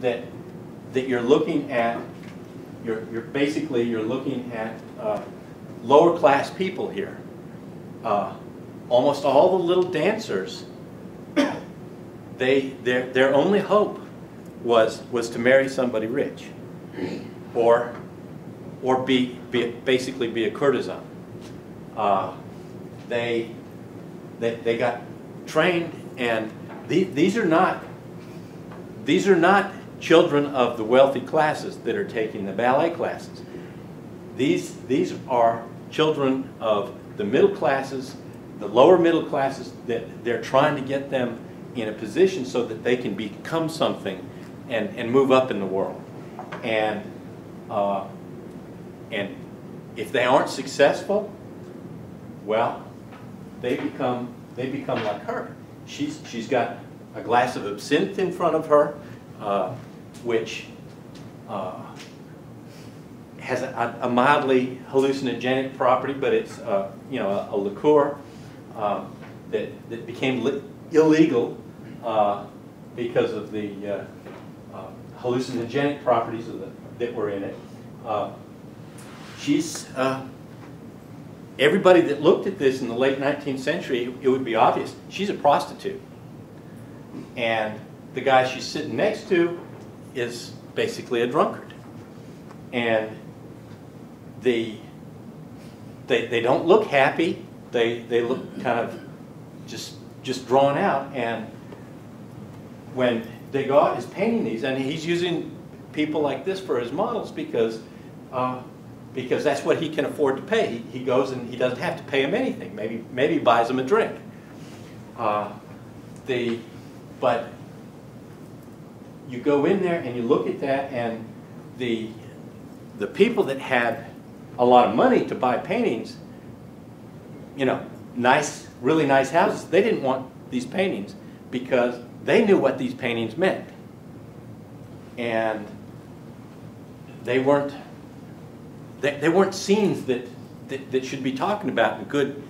that you're looking at, you're looking at lower class people here. Almost all the little dancers, their only hope was to marry somebody rich, or basically be a courtesan. They got trained, and these are not children of the wealthy classes that are taking the ballet classes. These are children of the middle classes, the lower middle classes, that they're trying to get them in a position so that they can become something and move up in the world. And if they aren't successful, well, they become like her. She's got a glass of absinthe in front of her, which has a mildly hallucinogenic property, but it's you know, a liqueur that became illegal because of the hallucinogenic properties that were in it. She's everybody that looked at this in the late 19th century, it would be obvious she's a prostitute, and the guy she's sitting next to is basically a drunkard, and they don't look happy. They look kind of just drawn out. And when Degas is painting these, and he's using people like this for his models because that's what he can afford to pay. He goes and he doesn't have to pay them anything. Maybe buys them a drink. But you go in there and you look at that, and the people that had a lot of money to buy paintings, you know, really nice houses, they didn't want these paintings because they knew what these paintings meant, and they weren't scenes that should be talking about in good,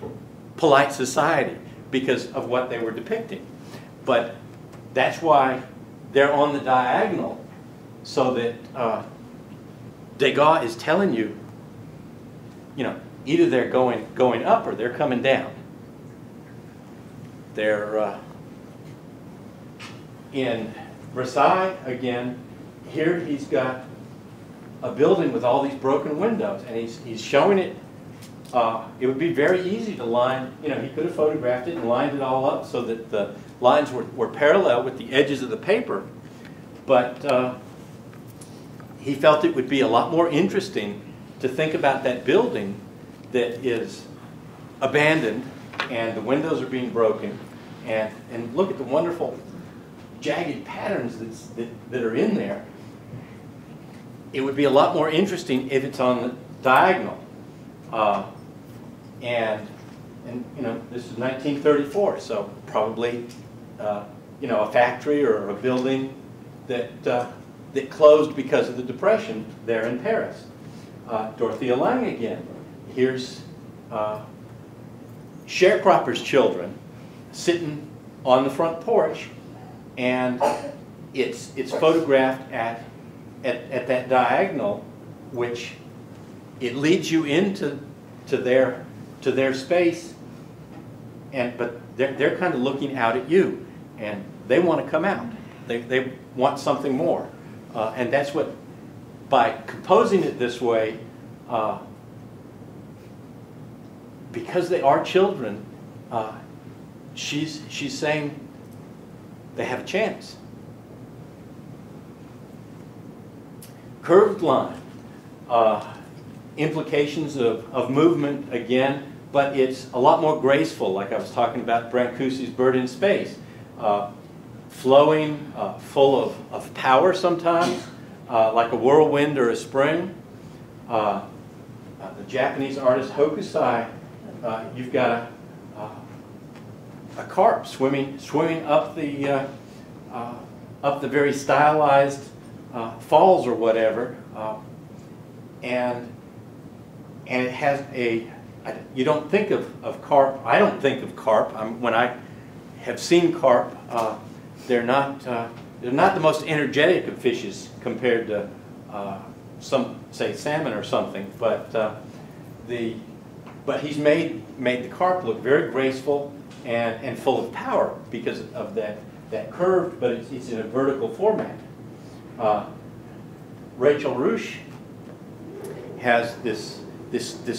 polite society because of what they were depicting. But that's why they're on the diagonal, so that Degas is telling you, you know, either they're going up or they're coming down. They're in Versailles again. Here he's got a building with all these broken windows, and he's showing it. It would be very easy to line, you know, he could have photographed it and lined it all up so that the lines were parallel with the edges of the paper, but he felt it would be a lot more interesting to think about that building that is abandoned and the windows are being broken, and look at the wonderful jagged patterns that are in there. It would be a lot more interesting if it's on the diagonal. And you know, this is 1934, so probably you know, a factory or a building that closed because of the Depression there in Paris. Dorothea Lange again. Here's sharecroppers' children sitting on the front porch, and it's photographed at that diagonal, which it leads you into their space, but they're kind of looking out at you, and they want to come out. They want something more, and that's what, by composing it this way, because they are children, she's saying they have a chance. Curved line, implications of movement again, but it's a lot more graceful, like I was talking about Brancusi's Bird in Space. Flowing, full of power sometimes, like a whirlwind or a spring. The Japanese artist Hokusai, you've got a carp swimming up the very stylized falls or whatever, and it has you don't think of carp. I don't think of carp. When I have seen carp, they're not they're not the most energetic of fishes compared to some, say, salmon or something, but he's made the carp look very graceful and full of power because of that curve, but it's in a vertical format. Rachel Rusch has this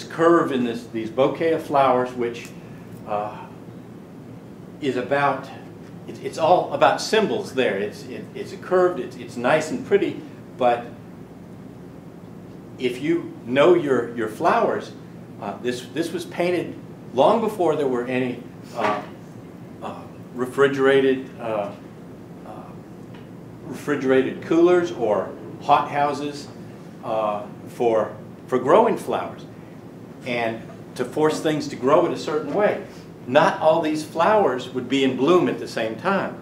curve in these bouquet of flowers, which is about, it's all about symbols there. It's a curved, it's nice and pretty, but if you know your flowers, this was painted long before there were any refrigerated coolers or hot houses for growing flowers, and to force things to grow in a certain way. Not all these flowers would be in bloom at the same time,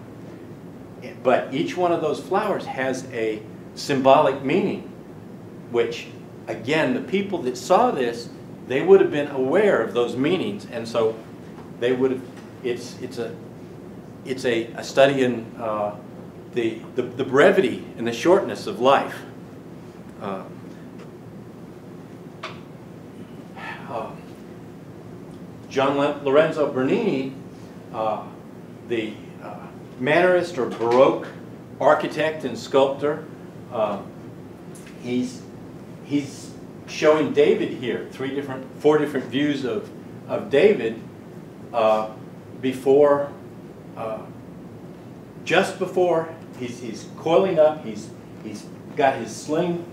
but each one of those flowers has a symbolic meaning, which, again, the people that saw this, they would have been aware of those meanings, and so they would have. It's a study in the brevity and the shortness of life. John Lorenzo Bernini, the Mannerist or Baroque architect and sculptor, he's showing David here, four different views of David before, just before he's coiling up. He's got his sling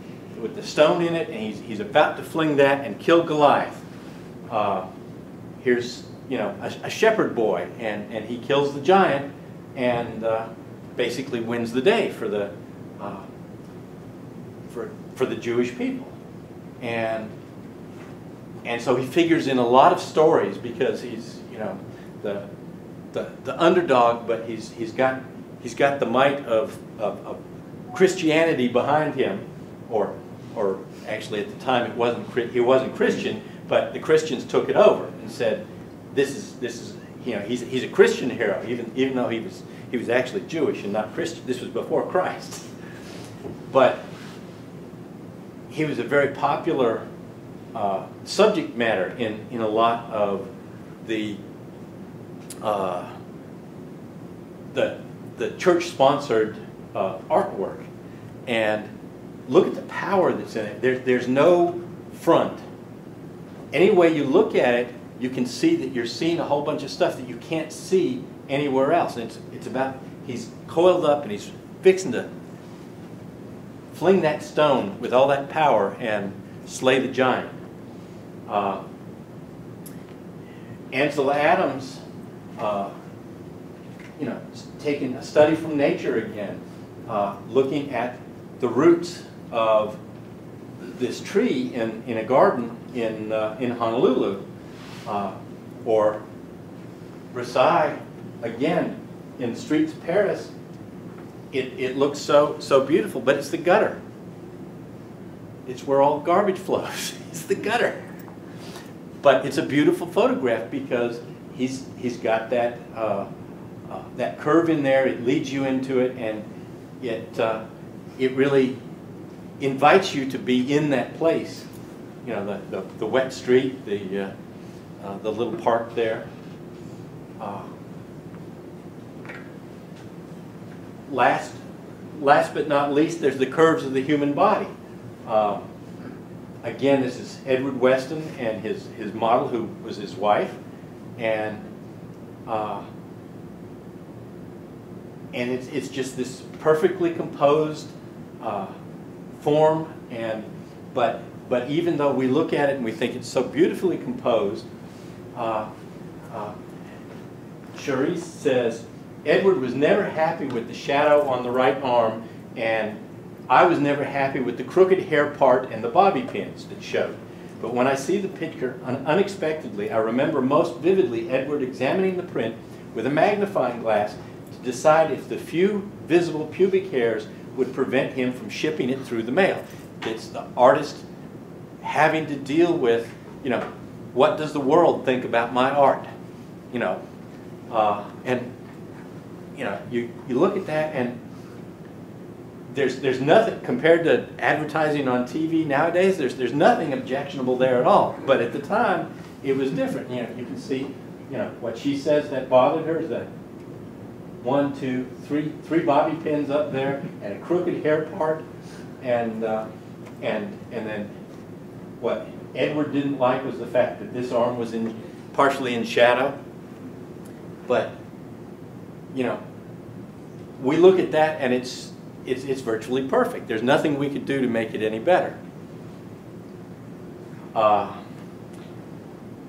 with the stone in it, and he's about to fling that and kill Goliath. Here's a shepherd boy, and he kills the giant, and basically wins the day for the Jewish people. And so he figures in a lot of stories because he's the underdog, but he's got the might of Christianity behind him, or actually at the time he wasn't Christian, but the Christians took it over and said this is he's a Christian hero, even though he was actually Jewish and not Christian. This was before Christ, but he was a very popular subject matter in a lot of the church-sponsored artwork. And look at the power that's in it. There's no front. Any way you look at it, you can see that you're seeing a whole bunch of stuff that you can't see anywhere else. And it's about, he's coiled up and he's fixing to fling that stone with all that power and slay the giant. Ansel Adams, taking a study from nature again, looking at the roots of this tree in a garden in Honolulu, or Versailles again in the streets of Paris. It looks so beautiful, but it's the gutter. It's where all garbage flows. It's the gutter. But it's a beautiful photograph because he's got that that curve in there. It leads you into it, and it really invites you to be in that place. The wet street, the little park there. Last but not least, there's the curves of the human body. Again, this is Edward Weston and his model, who was his wife, and it's just this perfectly composed form, but even though we look at it and we think it's so beautifully composed, Charisse says, Edward was never happy with the shadow on the right arm, and I was never happy with the crooked hair part and the bobby pins that showed. But when I see the picture, unexpectedly, I remember most vividly Edward examining the print with a magnifying glass to decide if the few visible pubic hairs would prevent him from shipping it through the mail. It's the artist having to deal with, what does the world think about my art? You look at that, and there's nothing, compared to advertising on TV nowadays, there's nothing objectionable there at all. But at the time, it was different. You know, you can see, you know, what she says that bothered her is that 1, 2, 3 bobby pins up there and a crooked hair part, and then what Edward didn't like was the fact that this arm was partially in shadow. But you know, we look at that and it's virtually perfect. There's nothing we could do to make it any better. And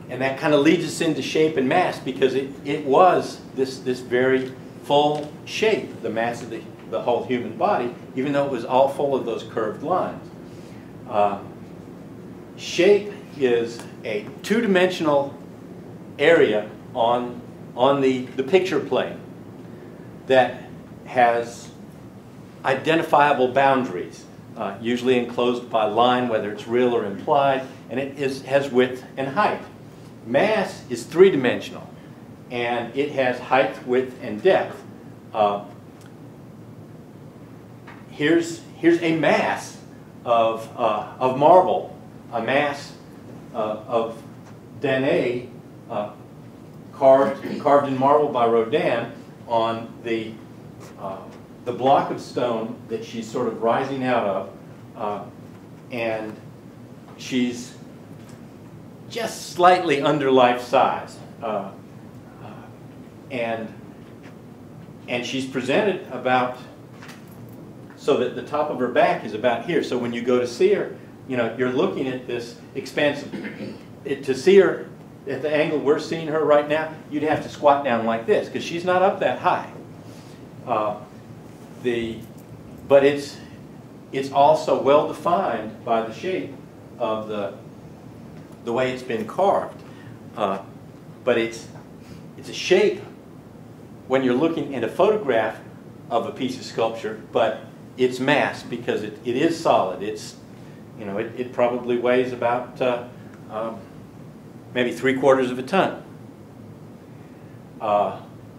that kind of leads us into shape and mass, because it was this very full shape, the mass of the whole human body, even though it was all full of those curved lines. Shape is a two-dimensional area on the picture plane that has identifiable boundaries, usually enclosed by line, whether it's real or implied, and it has width and height. Mass is three-dimensional, and it has height, width, and depth. Here's a mass of marble, a mass of Danae, carved in marble by Rodin on the block of stone that she's sort of rising out of, and she's just slightly under life size, and she's presented about so that the top of her back is about here. So when you go to see her, you know, you're looking at this expansive. To see her at the angle we're seeing her right now, you'd have to squat down like this, because she's not up that high. But it's also well defined by the shape of the way it's been carved. But it's a shape when you're looking at a photograph of a piece of sculpture, but it's mass because it is solid. It's, you know, it probably weighs about maybe 3/4 of a ton.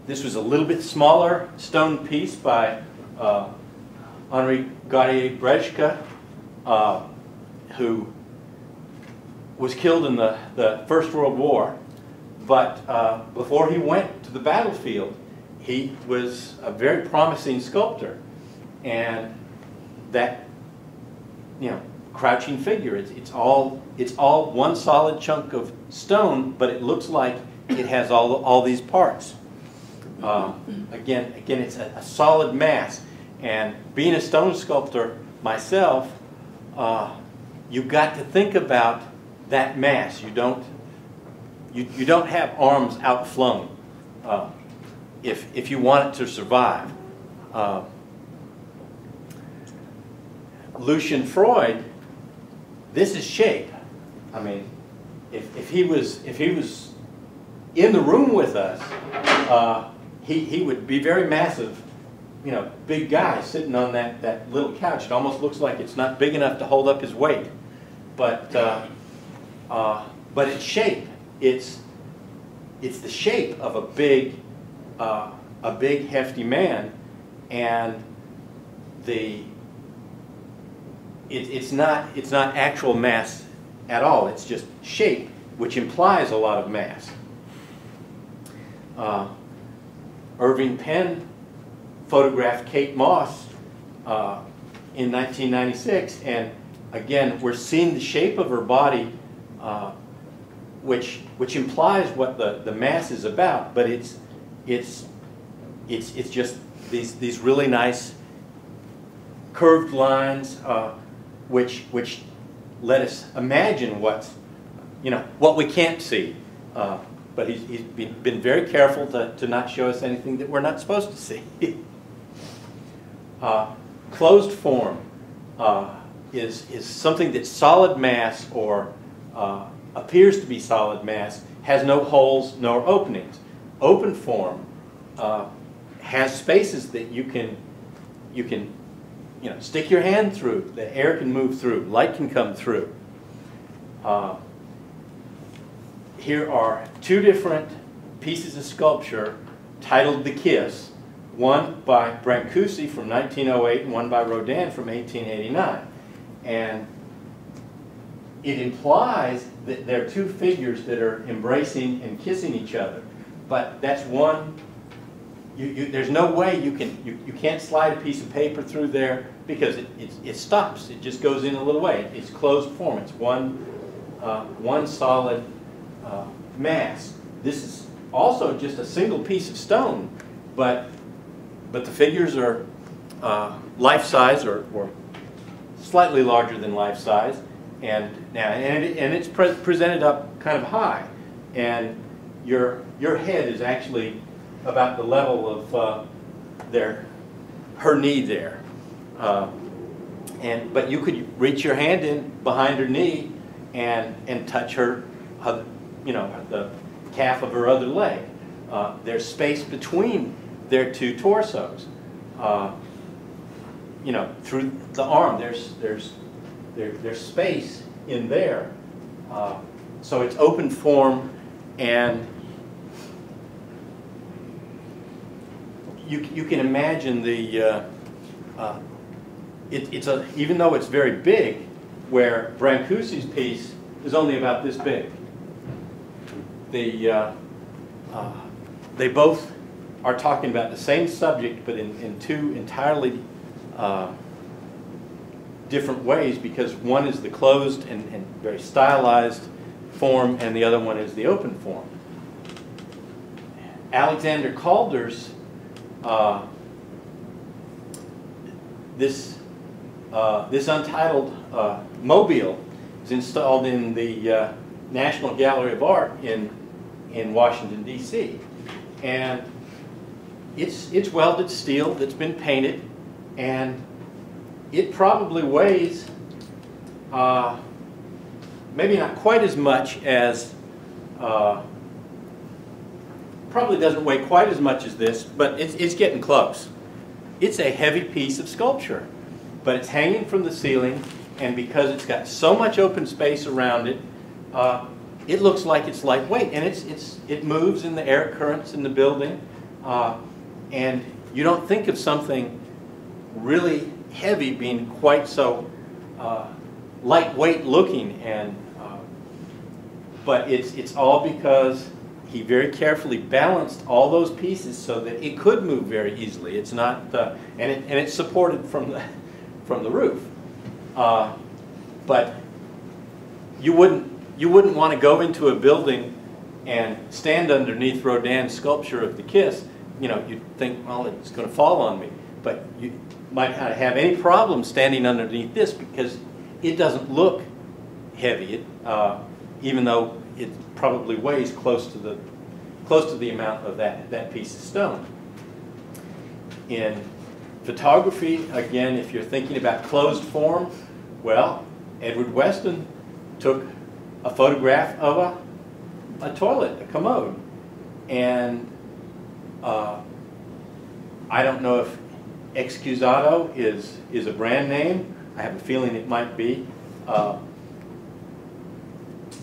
This was a little bit smaller stone piece by Henri Gaudier-Brejcha, who was killed in the First World War. But before he went to the battlefield, he was a very promising sculptor. And that, you know, crouching figure, it's all one solid chunk of stone, but it looks like it has all these parts. Again, it's a solid mass. And being a stone sculptor myself, you've got to think about that mass. You don't have arms outflung if you want it to survive. Lucian Freud, this is shape. I mean, if he was in the room with us, he would be very massive, you know, big guy sitting on that little couch. It almost looks like it's not big enough to hold up his weight, but it's shape. It's the shape of a big hefty man, and it's not actual mass at all. It's just shape, which implies a lot of mass. Irving Penn photographed Kate Moss in 1996, and again, we're seeing the shape of her body, which implies what the mass is about, but it's just these really nice curved lines, which let us imagine what we can't see. But he's been very careful to not show us anything that we're not supposed to see. Closed form is something that's solid mass, or appears to be solid mass, has no holes nor openings. Open form has spaces that you can stick your hand through. The air can move through. Light can come through. Here are two different pieces of sculpture titled The Kiss, one by Brancusi from 1908 and one by Rodin from 1889. And it implies that there are two figures that are embracing and kissing each other. But that's one, there's no way you can't slide a piece of paper through there because it stops. It just goes in a little way. It's closed form. It's one solid mass. This is also just a single piece of stone, but the figures are life-size or slightly larger than life-size, and it's presented up kind of high, and your head is actually about the level of her knee there, but you could reach your hand in behind her knee and touch her, the calf of her other leg. There's space between their two torsos. Through the arm, there's space in there. So it's open form, and you can imagine even though it's very big, where Brancusi's piece is only about this big. They both are talking about the same subject, but in two entirely different ways, because one is the closed and very stylized form, and the other one is the open form. Alexander Calder's this untitled mobile is installed in the National Gallery of Art in Washington, D.C. And it's welded steel that's been painted, and it probably weighs maybe not quite as much as probably doesn't weigh quite as much as this, but it's getting close. It's a heavy piece of sculpture, but it's hanging from the ceiling, and because it's got so much open space around it, it looks like it's lightweight, and it moves in the air currents in the building, and you don't think of something really heavy being quite so lightweight looking, but it's all because he very carefully balanced all those pieces so that it could move very easily. It's not, and it's supported from the roof. But you wouldn't want to go into a building and stand underneath Rodin's sculpture of the Kiss. You'd think, well, it's going to fall on me. But you might not have any problem standing underneath this because it doesn't look heavy, even though it probably weighs close to the amount of that piece of stone. In photography, again, if you're thinking about closed form, well, Edward Weston took a photograph of a toilet, a commode, and I don't know if Excusado is a brand name. I have a feeling it might be,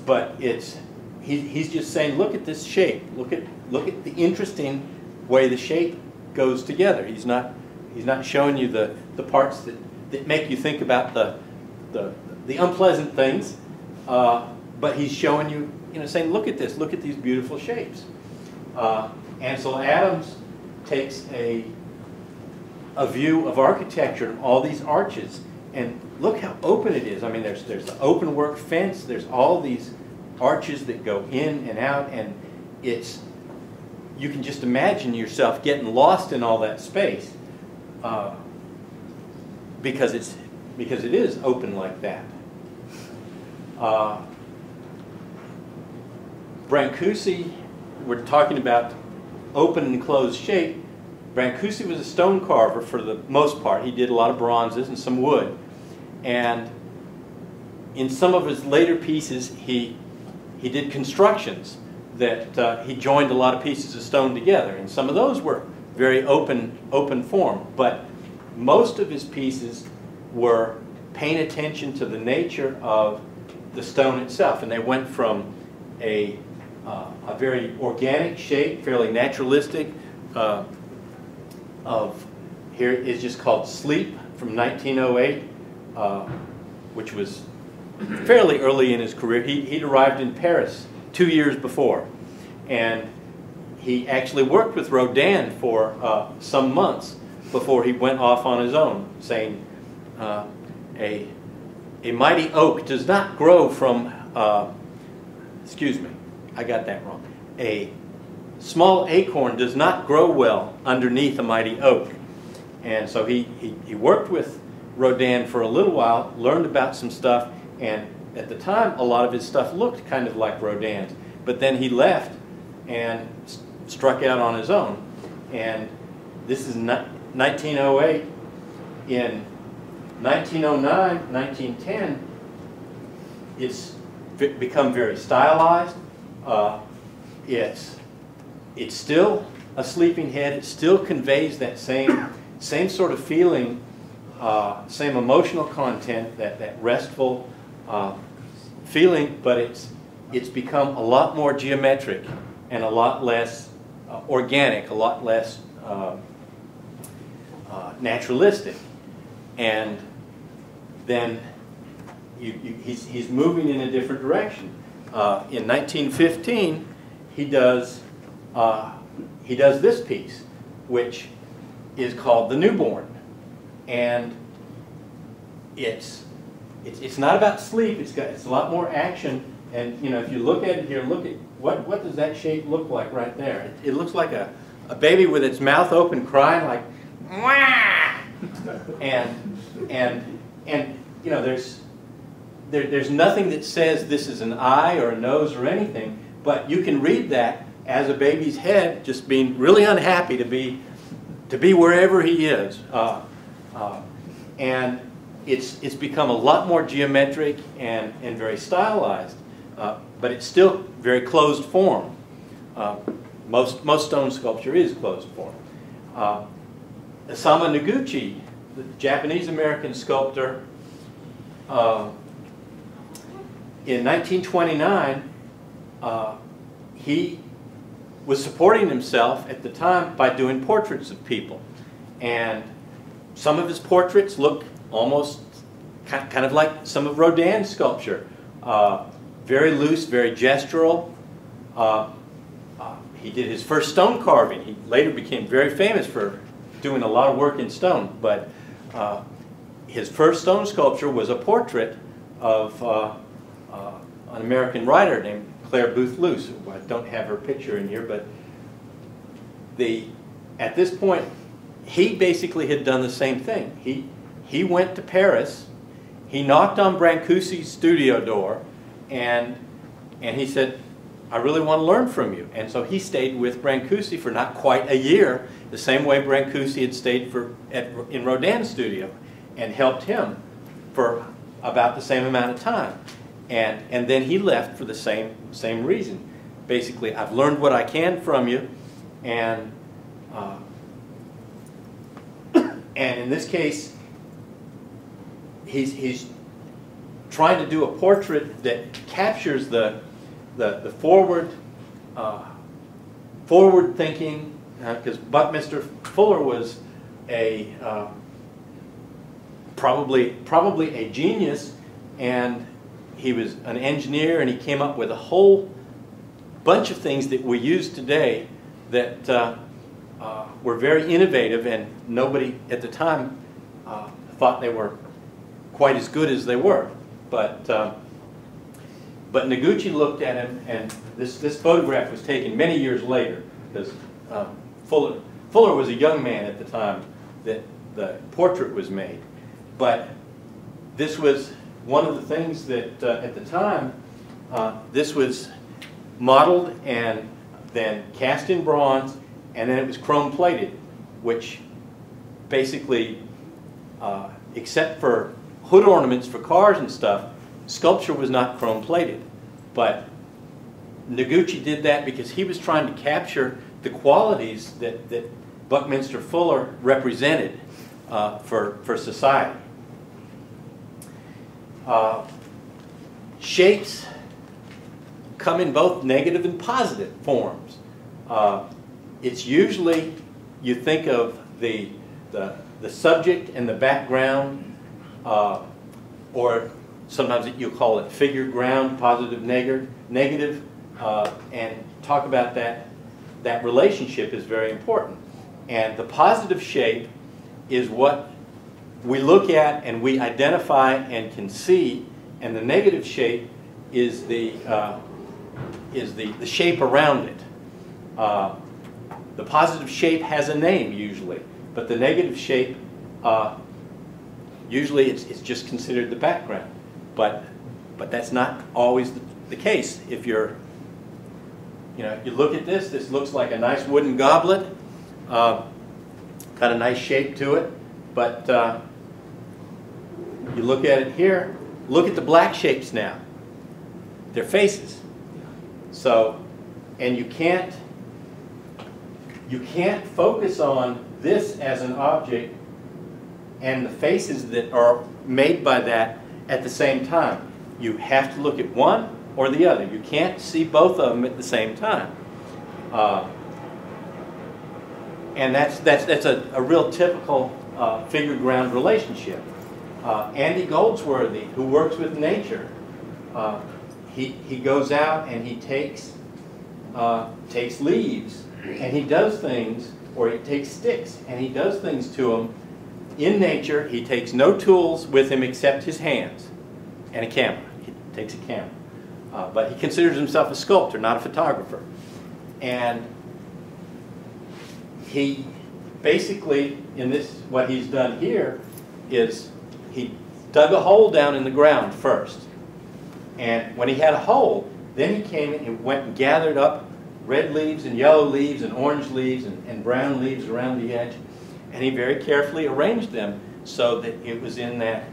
but he's just saying, look at this shape. Look at the interesting way the shape goes together. He's not showing you the parts that make you think about the unpleasant things, but he's showing you, saying, look at this. Look at these beautiful shapes. Ansel Adams takes a view of architecture and all these arches, and look how open it is. I mean, there's the open work fence. There's all these arches that go in and out, and you can just imagine yourself getting lost in all that space because it is open like that. Brancusi, we're talking about open and closed shape. Brancusi was a stone carver for the most part. He did a lot of bronzes and some wood. And in some of his later pieces, he did constructions that he joined a lot of pieces of stone together. And some of those were very open form. But most of his pieces were paying attention to the nature of the stone itself. And they went from a very organic shape, fairly naturalistic, of here is just called Sleep from 1908, which was fairly early in his career. He'd arrived in Paris 2 years before, and he actually worked with Rodin for some months before he went off on his own, saying a mighty oak does not grow from, excuse me, I got that wrong. A small acorn does not grow well underneath a mighty oak. And so he worked with Rodin for a little while, learned about some stuff, and at the time a lot of his stuff looked kind of like Rodin's. But then he left and struck out on his own. And this is 1908. In 1909, 1910, it's become very stylized. It's still a sleeping head. It still conveys that same sort of feeling, same emotional content, that restful feeling, but it's become a lot more geometric and a lot less organic, a lot less naturalistic. And then he's moving in a different direction. In 1915, he does this piece, which is called The Newborn, and it's not about sleep. It's a lot more action. And you know, if you look at it here, look at what does that shape look like right there? It looks like a baby with its mouth open, crying like, wah! and you know, there's nothing that says this is an eye or a nose or anything, but you can read that as a baby's head just being really unhappy to be wherever he is, and it's become a lot more geometric and very stylized, but it's still very closed form. Most stone sculpture is closed form. Isamu Noguchi, the Japanese-American sculptor, in 1929, he was supporting himself at the time by doing portraits of people. And some of his portraits look almost kind of like some of Rodin's sculpture. Very loose, very gestural. He did his first stone carving. He later became very famous for doing a lot of work in stone, but his first stone sculpture was a portrait of an American writer named Claire Booth Luce. I don't have her picture in here, but at this point, he basically had done the same thing. He went to Paris, he knocked on Brancusi's studio door, and he said, I really want to learn from you. And so he stayed with Brancusi for not quite a year, the same way Brancusi had stayed in Rodin's studio, and helped him for about the same amount of time. And then he left for the same reason. Basically, I've learned what I can from you, and in this case, he's trying to do a portrait that captures the forward thinking, because Buckminster Fuller was probably a genius, and he was an engineer, and he came up with a whole bunch of things that we use today that were very innovative, and nobody at the time thought they were quite as good as they were. But Noguchi looked at him, and this photograph was taken many years later, because Fuller was a young man at the time that the portrait was made. But this was one of the things that at the time, this was modeled and then cast in bronze, and then it was chrome plated, which basically, except for hood ornaments for cars and stuff, sculpture was not chrome plated. But Noguchi did that because he was trying to capture the qualities that Buckminster Fuller represented for society. Shapes come in both negative and positive forms. It's usually, you think of the subject and the background, or sometimes you'll call it figure ground, positive, negative, and talk about that relationship is very important. And the positive shape is what we look at and we identify and can see, and the negative shape is the shape around it. The positive shape has a name usually, but the negative shape, usually it's just considered the background. But that's not always the case. If you look at this looks like a nice wooden goblet, got a nice shape to it, but you look at it here, look at the black shapes now. They're faces. So, and you can't focus on this as an object and the faces that are made by that at the same time. You have to look at one or the other. You can't see both of them at the same time. And that's a real typical figure ground relationship. Andy Goldsworthy, who works with nature, he goes out and he takes leaves and he does things, or he takes sticks and he does things to them. In nature, he takes no tools with him except his hands and a camera. He takes a camera. But he considers himself a sculptor, not a photographer. And he basically, in this, what he's done here is he dug a hole down in the ground first. And when he had a hole, then he came in and went and gathered up red leaves and yellow leaves and orange leaves and brown leaves around the edge. And he very carefully arranged them so that it was in that,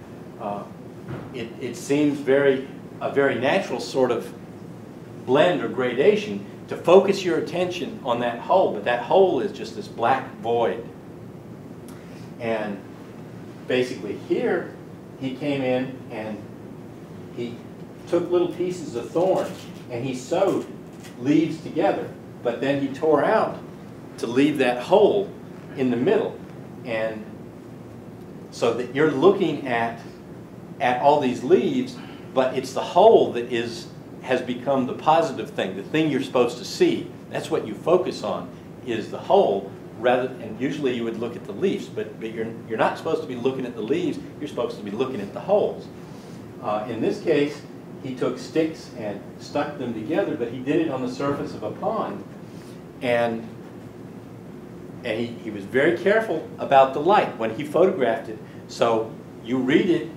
it seems a very natural sort of blend or gradation to focus your attention on that hole, but that hole is just this black void. And basically here, he came in and he took little pieces of thorn and he sewed leaves together, but then he tore out to leave that hole in the middle. And so that you're looking at all these leaves, but it's the hole that has become the positive thing, the thing you're supposed to see. That's what you focus on, is the hole, and usually you would look at the leaves, but you're not supposed to be looking at the leaves, you're supposed to be looking at the holes. In this case, he took sticks and stuck them together, but he did it on the surface of a pond, and he was very careful about the light when he photographed it. So you read it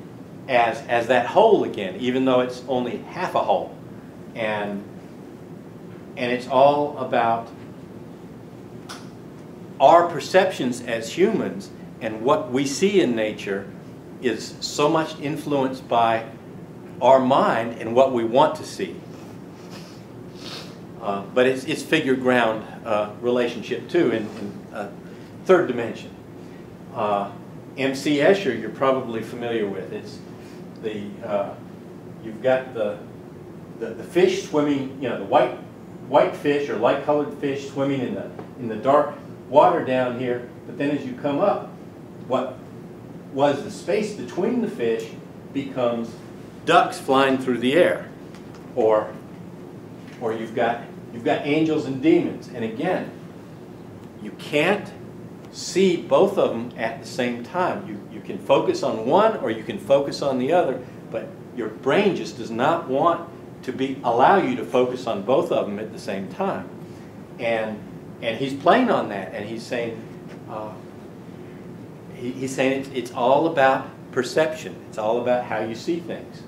as that hole again, even though it's only half a hole. And it's all about our perceptions as humans, and what we see in nature is so much influenced by our mind and what we want to see. But it's figure ground relationship too in third dimension. M.C. Escher, you're probably familiar with. It's you've got the fish swimming, the white fish or light-colored fish swimming in the dark water down here. But then as you come up, what was the space between the fish becomes ducks flying through the air, or you've got angels and demons. And again, you can't see both of them at the same time. You can focus on one or you can focus on the other, but your brain just does not want to allow you to focus on both of them at the same time. And he's playing on that, and he's saying it's all about perception. It's all about how you see things.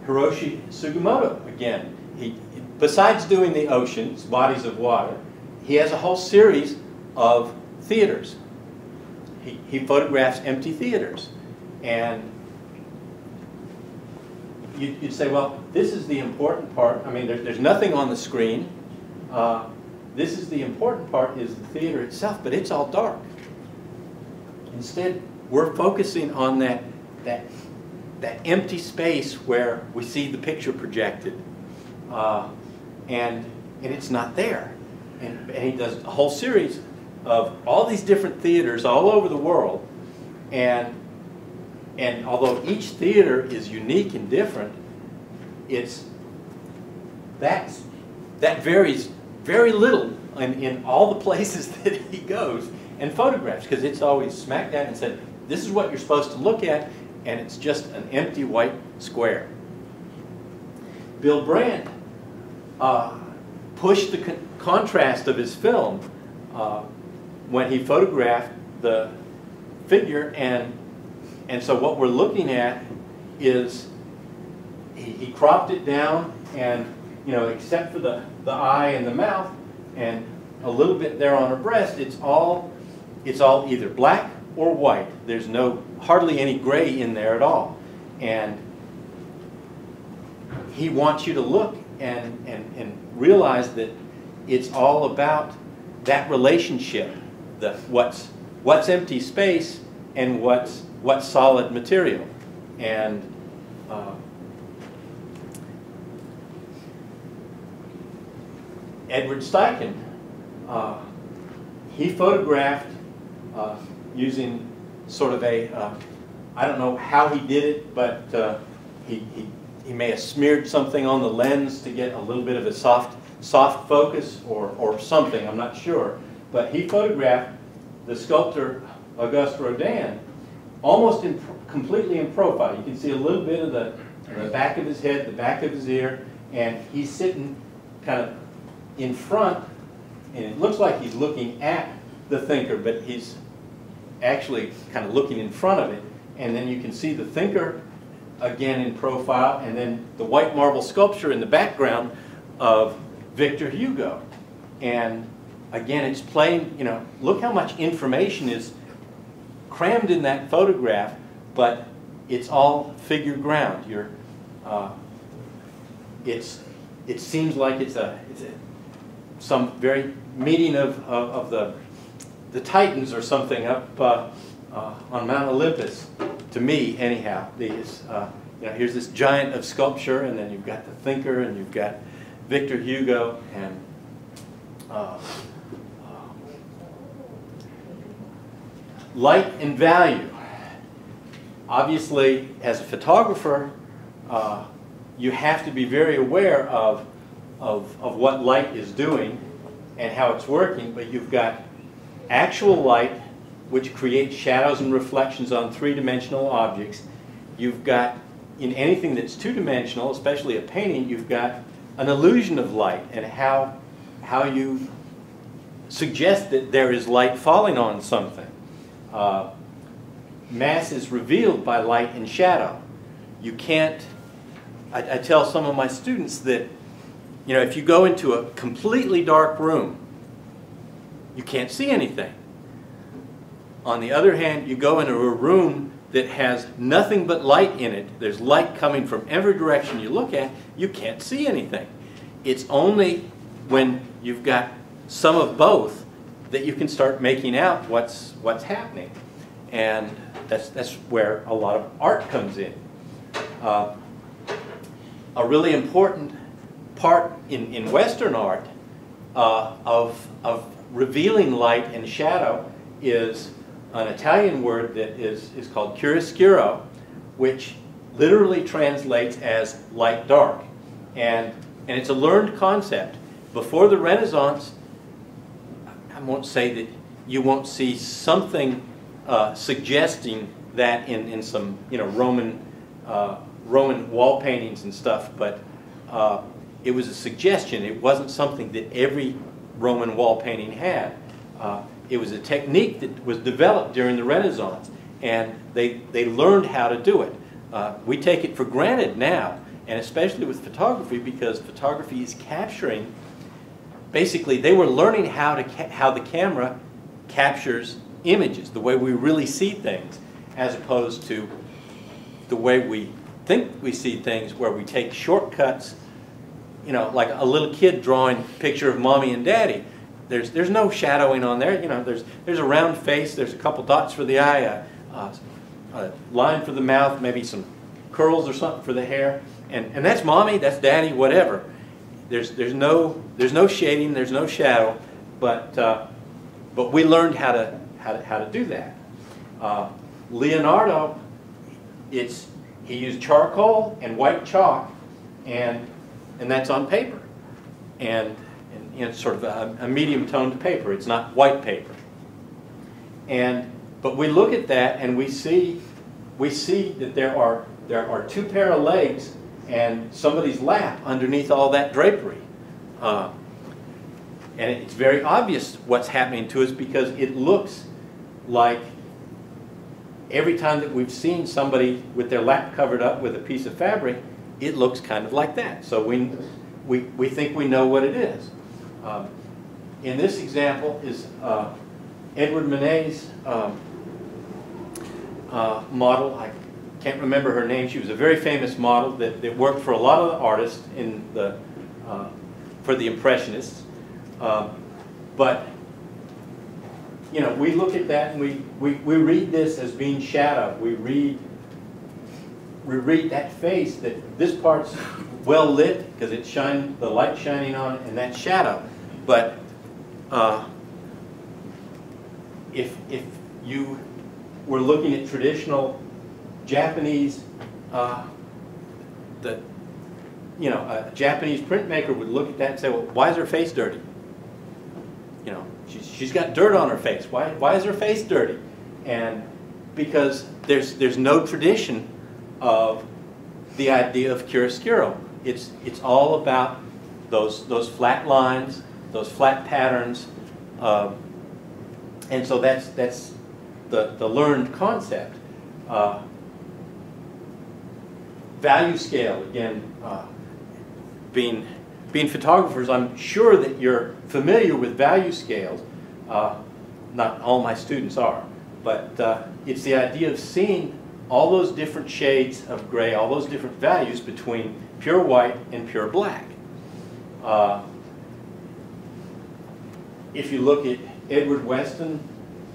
Hiroshi Sugimoto, again, besides doing the oceans, bodies of water, he has a whole series of theaters. He photographs empty theaters. And you'd say, well, this is the important part. I mean, there's nothing on the screen. This is the important part, is the theater itself, but it's all dark. Instead, we're focusing on that empty space where we see the picture projected, and it's not there. and he does a whole series of all these different theaters all over the world, and although each theater is unique and different, that varies very little in all the places that he goes and photographs, because it's always smack down and said, this is what you're supposed to look at, and it's just an empty white square. Bill Brandt pushed the contrast of his film when he photographed the figure, and so what we're looking at is he cropped it down, and except for the eye and the mouth and a little bit there on her breast, it's all either black or white. There's hardly any gray in there at all, and he wants you to look and realize that it's all about that relationship, what's empty space and what's solid material. And Edward Steichen, he photographed using sort of I don't know how he did it, but he may have smeared something on the lens to get a little bit of a soft focus or something, I'm not sure. But he photographed the sculptor Auguste Rodin almost completely in profile. You can see a little bit of the back of his head, the back of his ear, and he's sitting kind of in front, and it looks like he's looking at the thinker, but he's actually kind of looking in front of it. And then you can see the thinker again in profile, and then the white marble sculpture in the background of Victor Hugo. And again, it's playing, look how much information is crammed in that photograph, but it's all figure ground. It seems like it's some very meeting of the Titans or something up on Mount Olympus, to me anyhow. Here's this giant of sculpture, and then you've got the thinker, and you've got Victor Hugo, and light and value. Obviously, as a photographer, you have to be very aware of what light is doing and how it's working, but you've got actual light, which creates shadows and reflections on three-dimensional objects. You've got, in anything that's two-dimensional, especially a painting, you've got an illusion of light and how you suggest that there is light falling on something. Mass is revealed by light and shadow. You can't, I tell some of my students that, if you go into a completely dark room, you can't see anything. On the other hand, you go into a room that has nothing but light in it, there's light coming from every direction you look at, you can't see anything. It's only when you've got some of both that you can start making out what's happening. And that's where a lot of art comes in. A really important part in Western art of revealing light and shadow is an Italian word that is called chiaroscuro, which literally translates as light dark. And it's a learned concept. Before the Renaissance, I won't say that you won't see something suggesting that in some Roman wall paintings and stuff, but it was a suggestion. It wasn't something that every Roman wall painting had. It was a technique that was developed during the Renaissance, and they learned how to do it. We take it for granted now, and especially with photography, because photography is capturing. Basically, they were learning how the camera captures images, the way we really see things, as opposed to the way we think we see things, where we take shortcuts. Like a little kid drawing a picture of mommy and daddy. There's no shadowing on there. There's a round face. There's a couple dots for the eye, a line for the mouth, maybe some curls or something for the hair, and that's mommy, that's daddy, whatever. There's no shading. There's no shadow. but we learned how to do that. Leonardo, he used charcoal and white chalk, and that's on paper, and it's sort of a medium-toned paper. It's not white paper. But we look at that and we see that there are two pair of legs and somebody's lap underneath all that drapery. And it's very obvious what's happening to us, because it looks like every time that we've seen somebody with their lap covered up with a piece of fabric, it looks kind of like that. So we think we know what it is. In this example is Edward Manet's model. I can't remember her name. She was a very famous model that worked for a lot of the artists for the Impressionists. But you know, we look at that and we read this as being shadow. We read that face, that this part's well lit because it's the light shining on it, and that's shadow. But if you were looking at traditional Japanese, a Japanese printmaker would look at that and say, well, why is her face dirty? You know, she's got dirt on her face. Why is her face dirty? And because there's no tradition of the idea of chiaroscuro. It's all about those flat lines, those flat patterns, and so that's the learned concept. Value scale, again, being photographers, I'm sure that you're familiar with value scales. Not all my students are, but it's the idea of seeing all those different shades of gray, all those different values between pure white and pure black. If you look at Edward Weston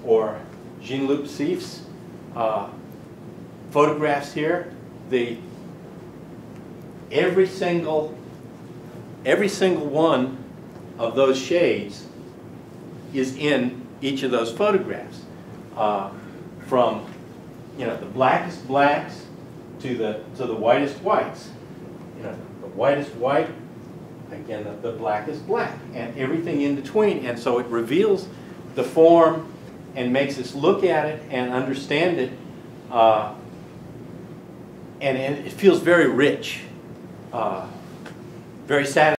or Jean-Luc Sieff's photographs here, every single one of those shades is in each of those photographs, from the blackest blacks to the whitest whites. The whitest white, again the blackest black, and everything in between. And so it reveals the form and makes us look at it and understand it, and it feels very rich, very satisfying.